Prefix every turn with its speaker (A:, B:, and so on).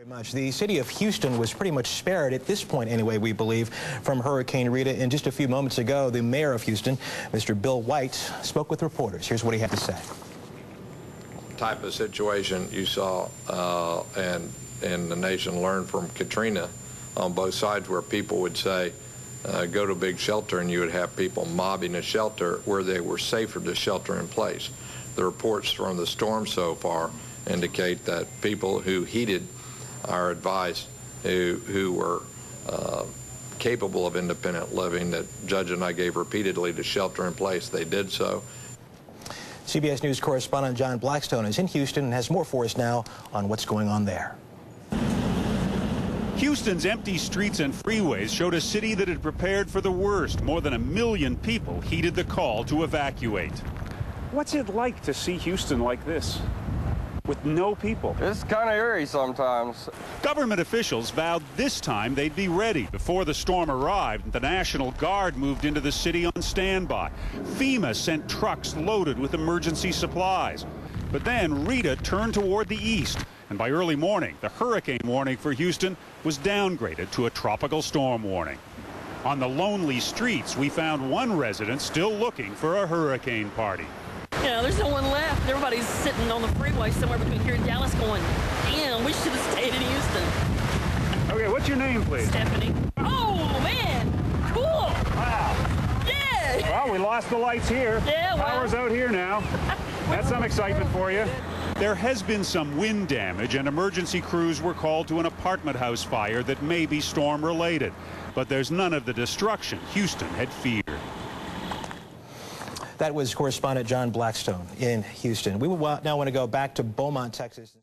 A: Much. The city of Houston was pretty much spared at this point anyway, we believe, from Hurricane Rita. And just a few moments ago, the mayor of Houston, Mr. Bill White, spoke with reporters. Here's what he had to say.
B: Type of situation you saw and the nation learned from Katrina on both sides, where people would say, go to a big shelter, and you would have people mobbing a shelter where they were safer to shelter in place. The reports from the storm so far indicate that people who heeded our advice, who were capable of independent living, that Judge and I gave repeatedly to shelter in place, they did so.
A: CBS News correspondent John Blackstone is in Houston and has more for us now on what's going on there.
C: Houston's empty streets and freeways showed a city that had prepared for the worst. More than 1 million people heeded the call to evacuate.
D: What's it like to see Houston like this, with no people?
E: It's kind of eerie sometimes.
C: Government officials vowed this time they'd be ready. Before the storm arrived, the National Guard moved into the city on standby. FEMA sent trucks loaded with emergency supplies. But then Rita turned toward the east, and by early morning, the hurricane warning for Houston was downgraded to a tropical storm warning. On the lonely streets, we found one resident still looking for a hurricane party.
F: You know, there's no one left. Everybody's sitting on the freeway somewhere between here and Dallas going, damn, we should have stayed in Houston.
D: Okay, what's your name, please?
F: Stephanie. Oh, man, cool.
D: Wow.
F: Yeah.
D: Well, we lost the lights here.
F: Yeah, well.
D: Power's out here now. That's some excitement for you.
C: There has been some wind damage, and emergency crews were called to an apartment house fire that may be storm-related. But there's none of the destruction Houston had feared.
A: That was correspondent John Blackstone in Houston. We will now want to go back to Beaumont, Texas.